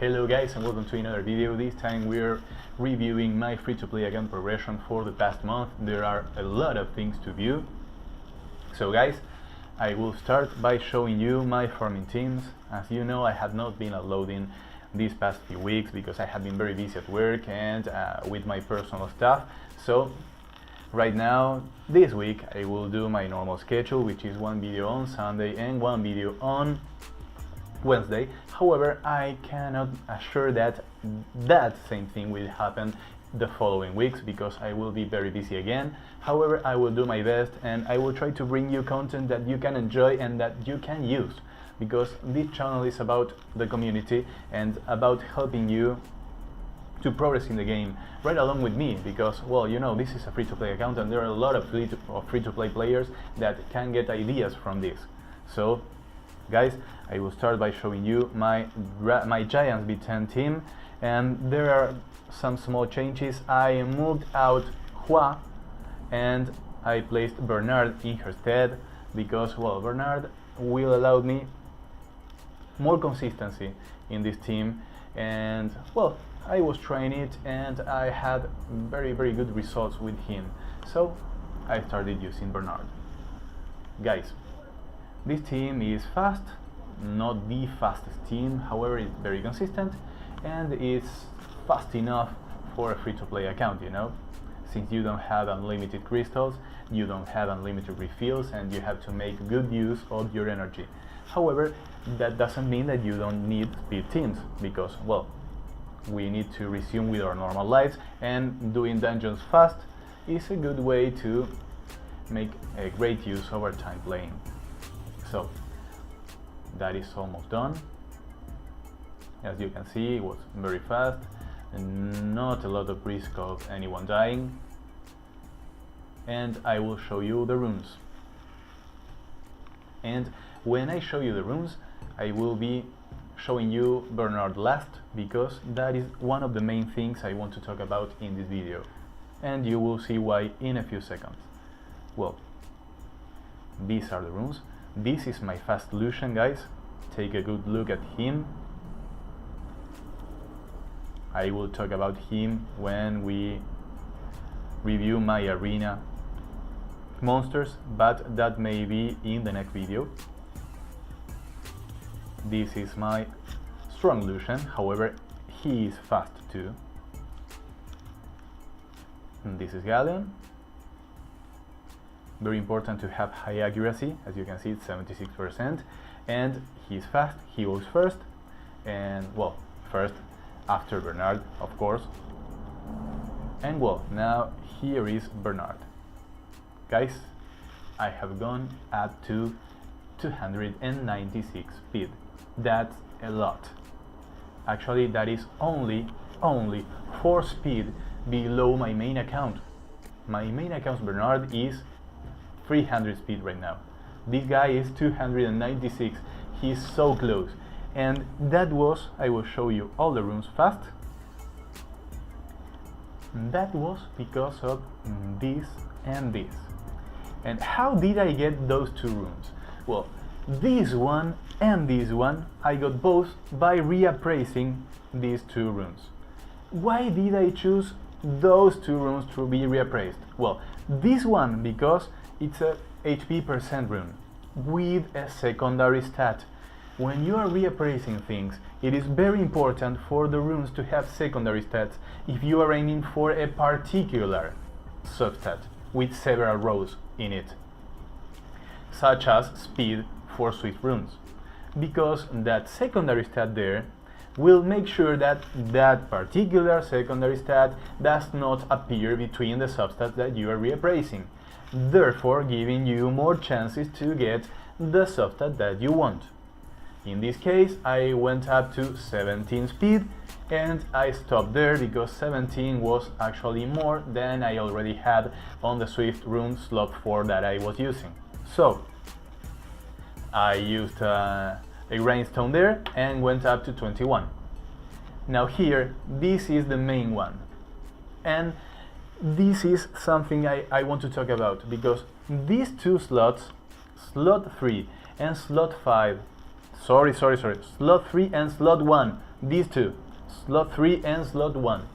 Hello guys and welcome to another video. This time we're reviewing my free-to-play account progression for the past month. There are a lot of things to view. So guys, I will start by showing you my farming teams. As you know, I have not been uploading these past few weeks because I have been very busy at work and with my personal stuff. So right now, this week, I will do my normal schedule, which is one video on Sunday and one video on Wednesday. However, I cannot assure that that same thing will happen the following weeks because I will be very busy again. However, I will do my best and I will try to bring you content that you can enjoy and that you can use, because this channel is about the community and about helping you to progress in the game right along with me, because, well, you know, this is a free-to-play account and there are a lot of free-to-play players that can get ideas from this. So guys, I will start by showing you my Giants B10 team, and there are some small changes. I moved out Hua and I placed Bernard in her stead because, well, Bernard will allow me more consistency in this team, and, well, I was trying it and I had very good results with him, so I started using Bernard. Guys, this team is fast, not the fastest team, however it's very consistent and it's fast enough for a free-to-play account, you know, since you don't have unlimited crystals, you don't have unlimited refills, and you have to make good use of your energy. However, that doesn't mean that you don't need speed teams, because, well, we need to resume with our normal lives, and doing dungeons fast is a good way to make a great use of our time playing. So that is almost done. As you can see, it was very fast and not a lot of risk of anyone dying. And I will show you the runes. And when I show you the runes, I will be showing you Bernard last, because that is one of the main things I want to talk about in this video. And you will see why in a few seconds. Well, these are the runes. This is my fast Lucian, guys. Take a good look at him. I will talk about him when we review my arena monsters, but that may be in the next video. This is my strong Lucian, however he is fast too. And this is Galleon. Very important to have high accuracy. As you can see, it's 76%, and he's fast. He goes first, and, well, first after Bernard, of course. And, well, now here is Bernard. Guys, I have gone up to 296 speed. That's a lot. Actually, that is only 4 speed below my main account. My main account's Bernard is 300 speed right now. This guy is 296. He's so close. And that was, I will show you all the runes fast. That was because of this and this. And how did I get those two runes? Well, this one and this one, I got both by reappraising these two runes. Why did I choose those two runes to be reappraised? Well, this one because it's a HP % rune with a secondary stat. When you are reappraising things, it is very important for the runes to have secondary stats if you are aiming for a particular substat with several rows in it, such as speed for swift runes, because that secondary stat there will make sure that that particular secondary stat does not appear between the substats that you are reappraising, therefore giving you more chances to get the substat that you want. In this case, I went up to 17 speed and I stopped there because 17 was actually more than I already had on the Swift rune slot 4 that I was using. So I used a Rainstone there and went up to 21. Now here, this is the main one. And this is something I want to talk about, because these two slots, slot 3 and slot 5, sorry, slot 3 and slot 1, these two, slot 3 and slot 1,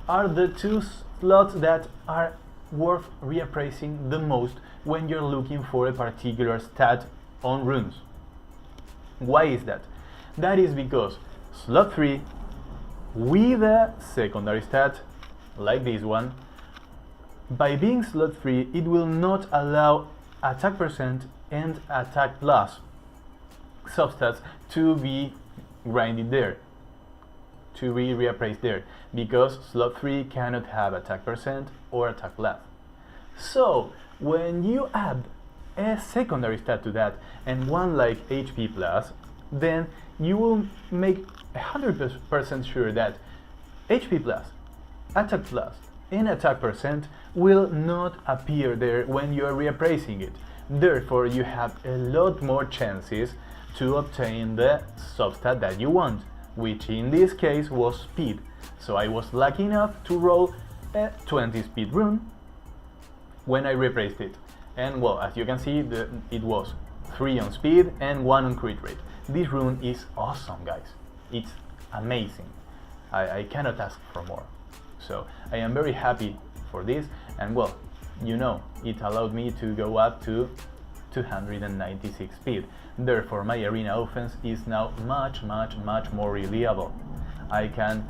are the two slots that are worth reappraising the most when you're looking for a particular stat on runes. Why is that? That is because slot 3 with a secondary stat like this one, by being slot 3, it will not allow attack percent and attack plus substats to be grinded there, to be reappraised there, because slot 3 cannot have attack percent or attack plus. So when you add a secondary stat to that and one like HP plus, then you will make 100% sure that HP plus, attack plus and attack percent will not appear there when you are reappraising it. Therefore you have a lot more chances to obtain the substat that you want, which in this case was speed. So I was lucky enough to roll a 20 speed rune when I reappraised it. And well, as you can see, it was 3 on speed and 1 on crit rate. This rune is awesome, guys. It's amazing. I cannot ask for more. So I am very happy for this, and well, you know, it allowed me to go up to 296 speed. Therefore my arena offense is now much more reliable. I can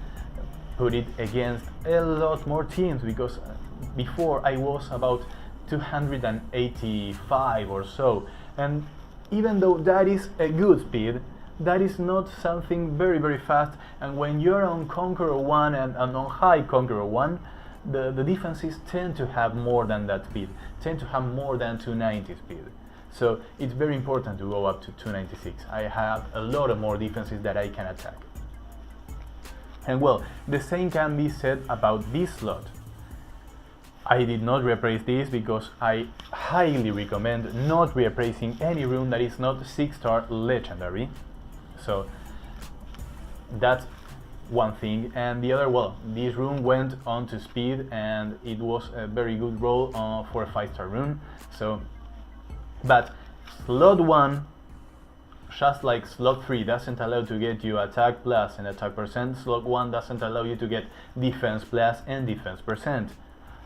put it against a lot more teams, because before I was about 285 or so, and even though that is a good speed, that is not something very fast, and when you're on Conqueror 1 and on high Conqueror 1, the defenses tend to have more than that speed, tend to have more than 290 speed. So it's very important to go up to 296. I have a lot of more defenses that I can attack. And well, the same can be said about this slot. I did not reappraise this because I highly recommend not reappraising any rune that is not 6-star legendary. So that's one thing. And the other, well, this rune went on to speed and it was a very good roll for a 5-star rune. So, but slot 1, just like slot 3 doesn't allow to get you attack plus and attack percent, slot 1 doesn't allow you to get defense plus and defense percent.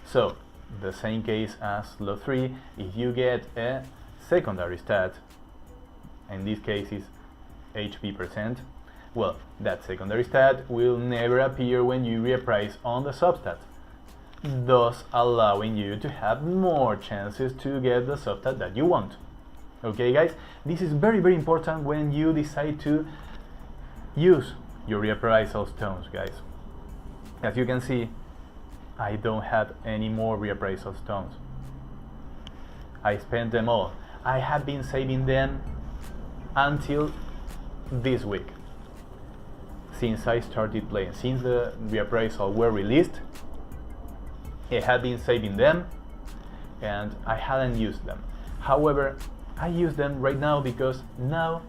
So the same case as slot 3, if you get a secondary stat, in this case is HP percent, well, that secondary stat will never appear when you reappraise on the substat, thus allowing you to have more chances to get the substat that you want. Okay guys, this is very important when you decide to use your reappraisal stones, guys. As you can see, I don't have any more reappraisal stones. I spent them all. I have been saving them until this week. Since I started playing, since the reappraisal were released, I have been saving them and I hadn't used them. However, I use them right now because now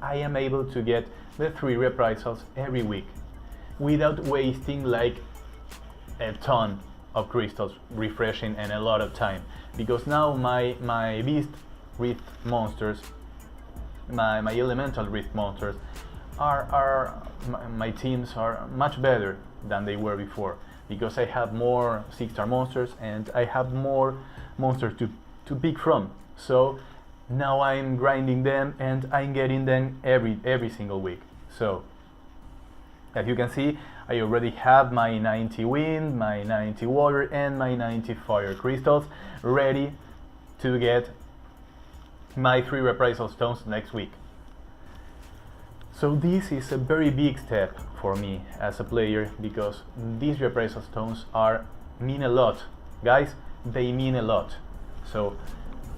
I am able to get the 3 reappraisals every week without wasting like a ton of crystals refreshing and a lot of time, because now my beast rift monsters, my elemental rift monsters my teams are much better than they were before, because I have more 6-star monsters and I have more monsters to pick from. So now I'm grinding them and I'm getting them every single week. So as you can see, I already have my 90 wind, my 90 water and my 90 fire crystals ready to get my 3 reappraisal stones next week. So this is a very big step for me as a player, because these reappraisal stones mean a lot. Guys, they mean a lot. So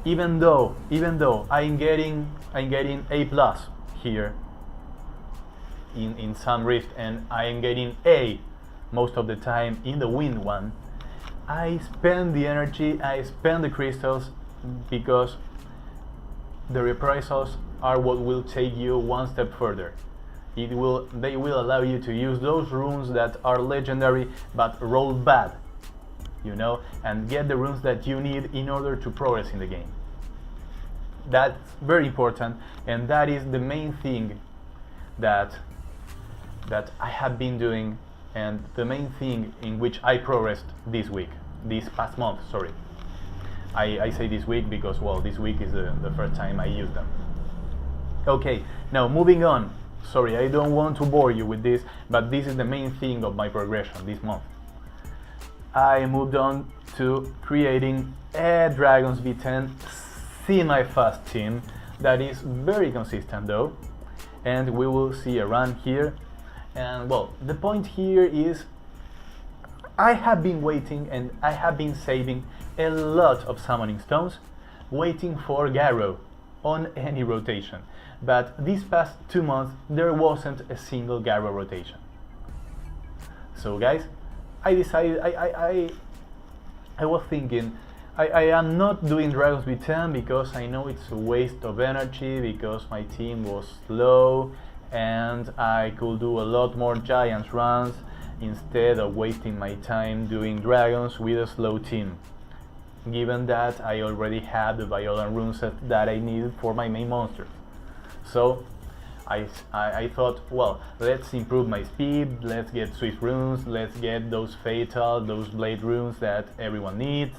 even though I'm getting A+ here in some rift, and I am getting A most of the time in the wind one, I spend the energy, I spend the crystals, because the reappraisals are what will take you one step further. They will allow you to use those runes that are legendary but roll bad, you know, and get the runes that you need in order to progress in the game. That's very important, and that is the main thing that I have been doing, and the main thing in which I progressed this past month, sorry. I say this week because, well, this week is the first time I use them. Okay, now moving on. Sorry, I don't want to bore you with this, but this is the main thing of my progression this month. I moved on to creating a Dragons V10 semi-fast team that is very consistent though, and we will see a run here. And well, the point here is I have been waiting and I have been saving a lot of summoning stones waiting for Garrow on any rotation, but these past 2 months there wasn't a single Garrow rotation. So guys, I decided, I was thinking, I am not doing Dragons V10 because I know it's a waste of energy, because my team was slow and I could do a lot more Giants runs instead of wasting my time doing Dragons with a slow team, given that I already had the Violan rune set that I needed for my main monsters. So I thought, well, let's improve my speed, let's get Swift runes, let's get those Fatal, those Blade runes that everyone needs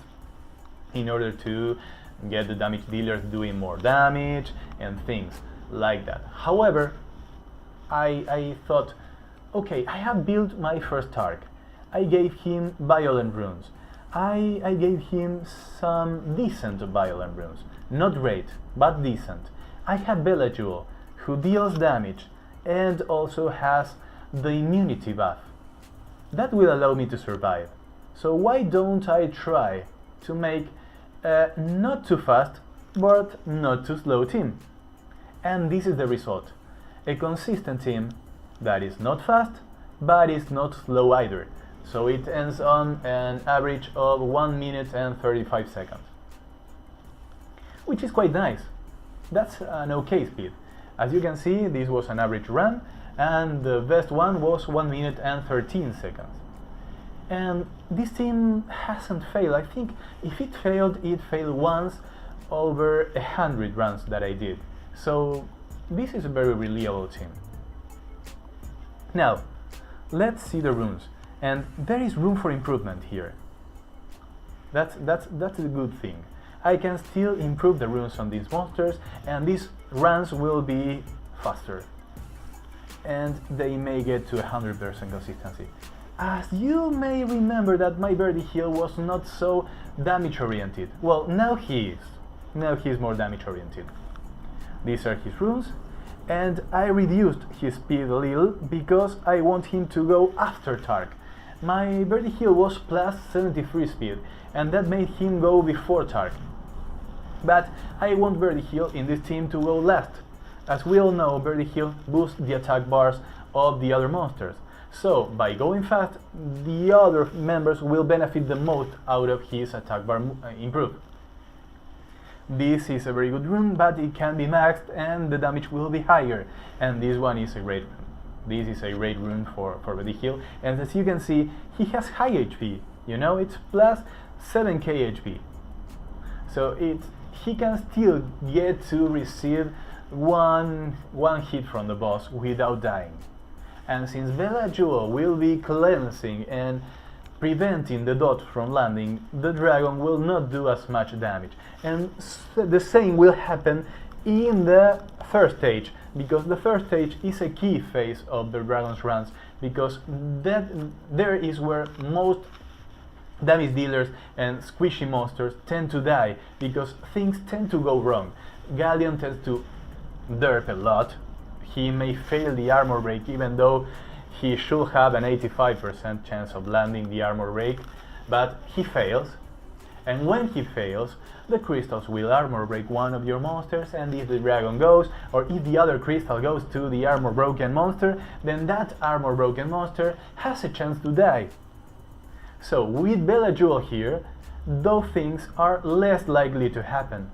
in order to get the damage dealers doing more damage and things like that. However, I thought, okay, I have built my first Tark. I gave him Violent runes. I gave him some decent Violent runes. Not great, but decent. I have Bella Jewel, who deals damage and also has the immunity buff. That will allow me to survive. So why don't I try to make a not too fast but not too slow team? And this is the result. A consistent team that is not fast but is not slow either. So it ends on an average of 1 minute and 35 seconds, which is quite nice. That's an okay speed. As you can see, this was an average run, and the best one was 1 minute and 13 seconds. And this team hasn't failed. I think if it failed once over 100 runs that I did. So this is a very reliable team. Now, let's see the runes. And there is room for improvement here. That's a good thing. I can still improve the runes on these monsters, and these runs will be faster. And they may get to 100% consistency. As you may remember that my Birdie Hill was not so damage oriented. Well, now he is. Now he is more damage oriented. These are his runes, and I reduced his speed a little because I want him to go after Tark. My Birdie Hill was plus 73 speed, and that made him go before Tark. But I want Birdie Hill in this team to go last. As we all know, Birdie Hill boosts the attack bars of the other monsters. So, by going fast, the other members will benefit the most out of his attack bar improve. This is a very good rune, but it can be maxed and the damage will be higher. And this one is a great rune. This is a great rune for Birdie Hill. And as you can see, he has high HP. You know, it's plus 7k HP. So he can still get to receive one hit from the boss without dying. And since Bella Jewel will be cleansing and preventing the dot from landing, the dragon will not do as much damage. And the same will happen in the third stage, because the third stage is a key phase of the dragon's runs, because there is where most damage dealers and squishy monsters tend to die, because things tend to go wrong. Galleon tends to derp a lot. He may fail the armor break even though he should have an 85% chance of landing the armor break, but he fails. And when he fails, the crystals will armor break one of your monsters, and if the dragon goes, or if the other crystal goes to the armor broken monster, then that armor broken monster has a chance to die. So with Bella Jewel here, those things are less likely to happen.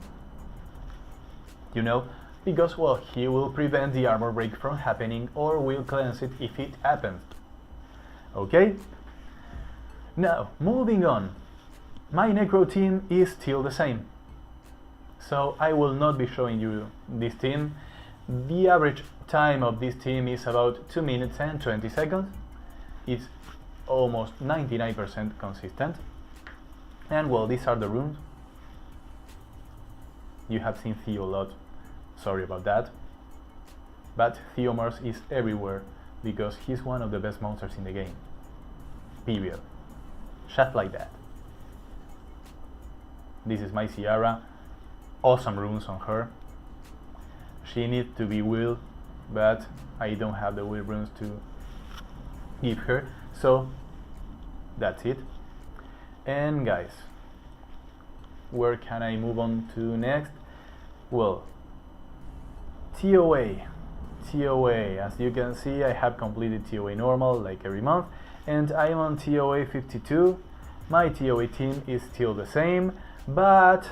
You know, because, well, he will prevent the armor break from happening or will cleanse it if it happens. Okay? Now, moving on. My Necro team is still the same. So I will not be showing you this team. The average time of this team is about 2 minutes and 20 seconds. It's almost 99% consistent. And well, these are the rooms. You have seen Theo a lot, sorry about that. But Theomars is everywhere because he's one of the best monsters in the game. Period. Just like that. This is my Ciara. Awesome runes on her. She needs to be will, but I don't have the will runes to give her, so that's it. And guys, where can I move on to next? Well, TOA, as you can see, I have completed TOA normal like every month, and I am on TOA 52. My TOA team is still the same, but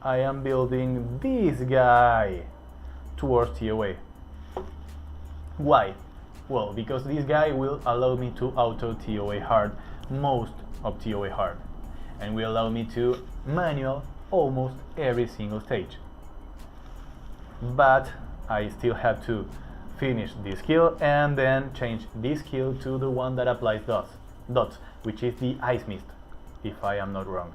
I am building this guy towards TOA. Why? Well, because this guy will allow me to auto TOA hard most of TOA hard, and will allow me to manual almost every single stage. But I still have to finish this skill and then change this skill to the one that applies dots, which is the Ice Mist, if I am not wrong.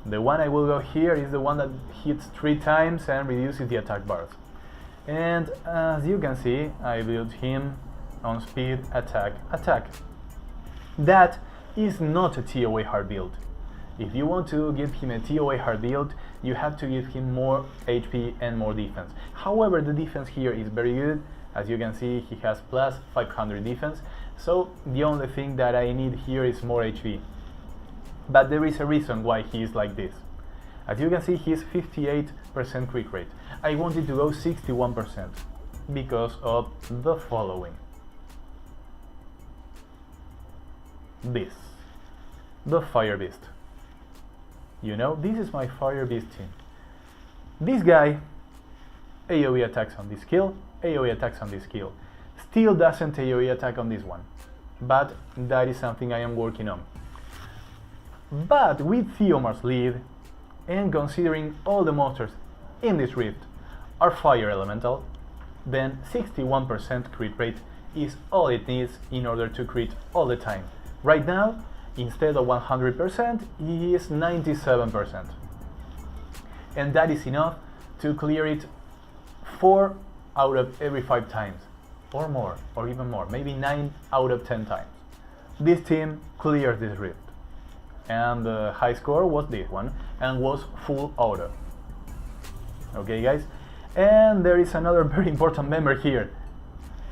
The one I will go here is the one that hits 3 times and reduces the attack bars. And as you can see, I built him on speed, attack. That is not a TOA hard build. If you want to give him a TOA hard build, you have to give him more HP and more defense. However, the defense here is very good. As you can see, he has plus 500 defense. So the only thing that I need here is more HP. But there is a reason why he is like this. As you can see, he is 58% crit rate. I wanted to go 61% because of the following. This, the Fire Beast. You know, this is my Fire Beast team. This guy, AoE attacks on this skill, AoE attacks on this skill. Still doesn't AoE attack on this one, but that is something I am working on. But with Theomar's lead, and considering all the monsters in this rift are fire elemental, then 61% crit rate is all it needs in order to crit all the time. Right now, instead of 100%, he is 97%. And that is enough to clear it 4 out of every 5 times, or more, or even more, maybe 9 out of 10 times. This team clears this rift. And the high score was this one, and was full auto. Okay guys, and there is another very important member here.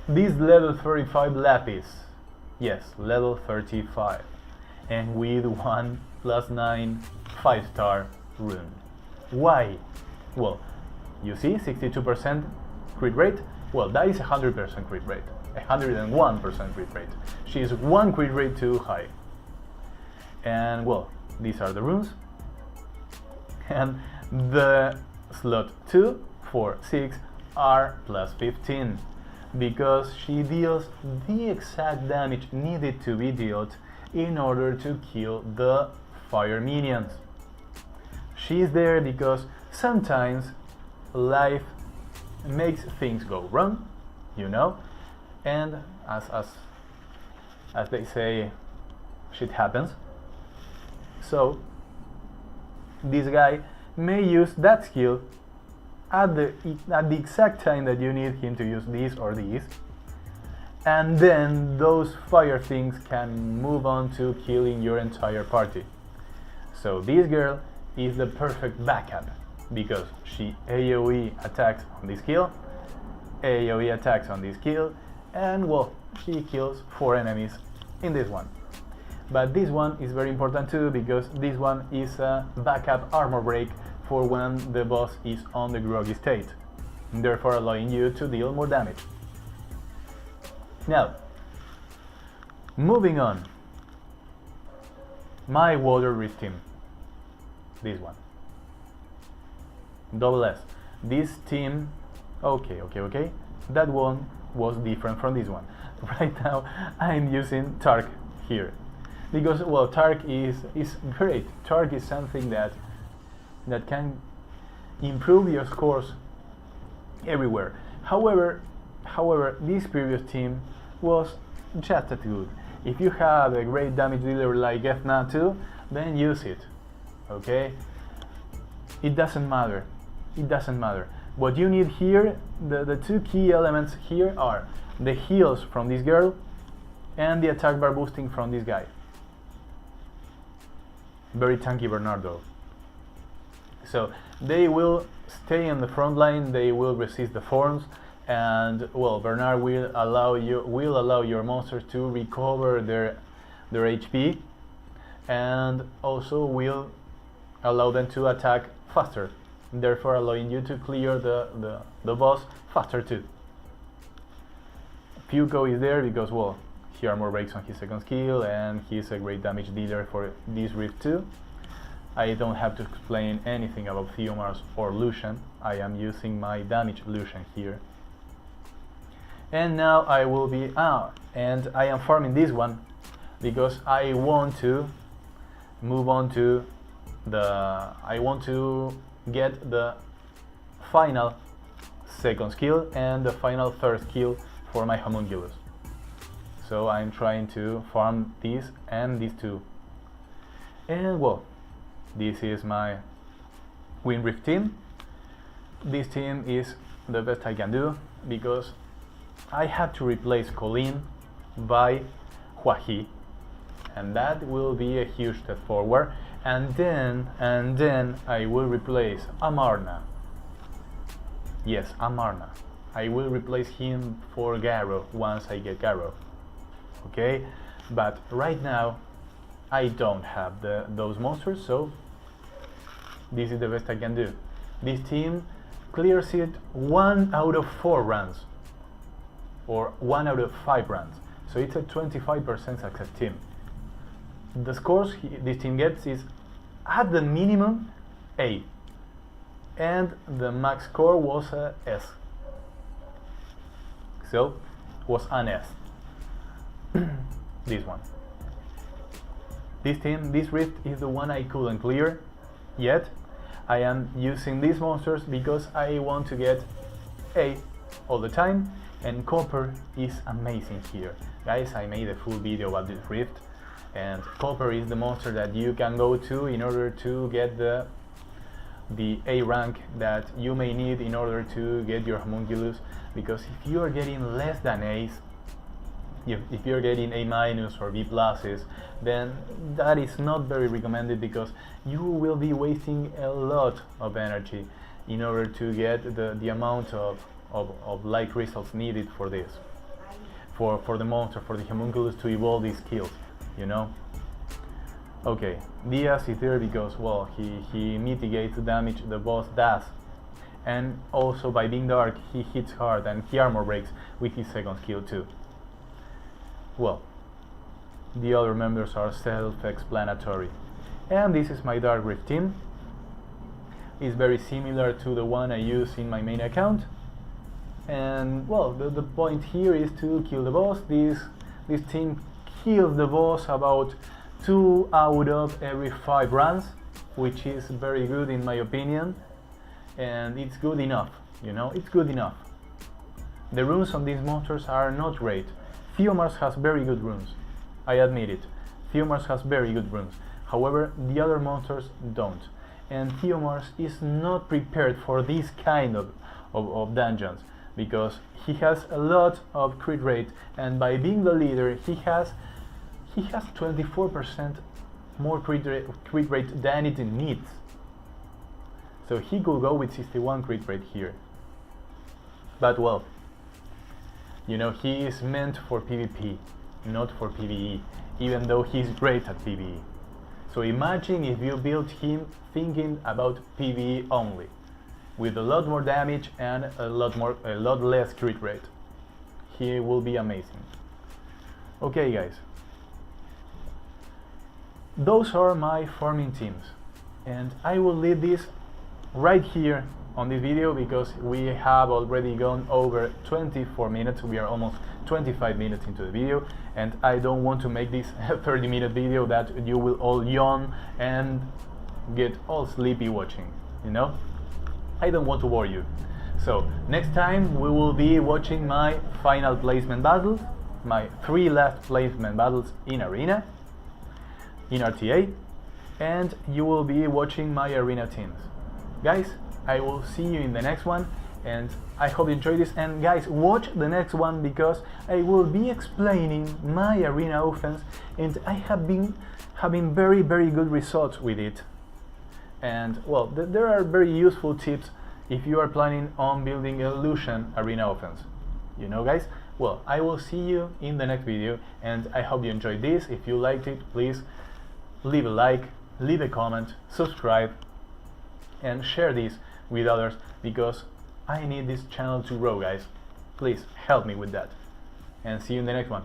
This level 35 Lapis. Yes, level 35. And with 1+9 5-star rune. Why? Well, you see 62% crit rate? Well, that is 100% crit rate. 101% crit rate. She is 1 crit rate too high. And well, these are the runes. And the slot 2, 4, 6 are +15 because she deals the exact damage needed to be dealt in order to kill the fire minions. She's there because sometimes life makes things go wrong, you know, and as they say, shit happens. So this guy may use that skill at the exact time that you need him to use this or this, and then those fire things can move on to killing your entire party. So this girl is the perfect backup because she AoE attacks on this kill, AoE attacks on this kill, and well, she kills 4 enemies in this one. But this one is very important too because this one is a backup armor break for when the boss is on the groggy state, therefore allowing you to deal more damage. Now, moving on. My water rift team. This one. Double S. This team, okay. That one was different from this one. Right now I'm using Tark here. Because, well, Tark is great. Tark is something that that can improve your scores everywhere. However, this previous team was just as good. If you have a great damage dealer like Ethna 2, then use it. Okay? It doesn't matter. It doesn't matter. What you need here, the two key elements here are the heals from this girl and the attack bar boosting from this guy. Very tanky Bernardo. So they will stay in the front line, they will resist the forms, and well, Bernard will allow your monsters to recover their HP, and also will allow them to attack faster, therefore allowing you to clear the boss faster too. Fuko is there because, well, he armor breaks on his second skill and he's a great damage dealer for this Rift too. I don't have to explain anything about Theomars or Lucian. I am using my damage Lucian here. And now I will be and I am farming this one because I want to move on to I want to get the final second skill and the final third skill for my homunculus. So I'm trying to farm this and these two. And well, this is my Win Rift team. This team is the best I can do because I have to replace Colleen by Huahi, and that will be a huge step forward. And then I will replace Amarna. Yes, Amarna. I will replace him for Garo once I get Garo. Okay, but right now I don't have those monsters, so this is the best I can do. This team clears it 1 out of 4 runs, or 1 out of 5 runs, so it's a 25% success team. The scores this team gets is at the minimum A, and the max score was a S, so was an S. This one. This team, this Rift is the one I couldn't clear yet. I am using these monsters because I want to get A all the time, and Copper is amazing here. Guys, I made a full video about this Rift, and Copper is the monster that you can go to in order to get the A rank that you may need in order to get your homunculus, because if you are getting less than A's, if you're getting A- or B+, then that is not very recommended, because you will be wasting a lot of energy in order to get the amount of light crystals needed for this, for the monster, for the homunculus to evolve these skills, you know. Okay, Diaz is there because, well, he mitigates the damage the boss does, and also by being dark he hits hard and he armor breaks with his second skill too. Well, the other members are self-explanatory. And this is my Dark Rift team. It's very similar to the one I use in my main account. And well, the point here is to kill the boss. This team kills the boss about 2 out of every 5 runs, which is very good in my opinion. And it's good enough, you know, it's good enough. The runes on these monsters are not great. Theomars has very good runes, I admit it. Theomars has very good runes. However, the other monsters don't. And Theomars is not prepared for this kind of dungeons, because he has a lot of crit rate, and by being the leader he has 24% more crit rate than it needs. So he could go with 61 crit rate here. But well, you know, he is meant for PvP, not for PvE, even though he's great at PvE. So imagine if you build him thinking about PvE only, with a lot more damage and a lot less crit rate. He will be amazing. Okay guys, those are my farming teams, and I will leave this right here on this video because we have already gone over 24 minutes. We are almost 25 minutes into the video, and I don't want to make this a 30-minute video that you will all yawn and get all sleepy watching, you know? I don't want to bore you. So next time we will be watching my final placement battles, my 3 last placement battles in Arena, in RTA, and you will be watching my Arena teams. Guys, I will see you in the next one, and I hope you enjoyed this. And guys, watch the next one because I will be explaining my Arena offense, and I have been having very good results with it. And well, there are very useful tips if you are planning on building a Lucian Arena offense. You know, guys? Well, I will see you in the next video, and I hope you enjoyed this. If you liked it, please leave a like, leave a comment, subscribe, and share this with others because I need this channel to grow, guys. Please help me with that. And see you in the next one.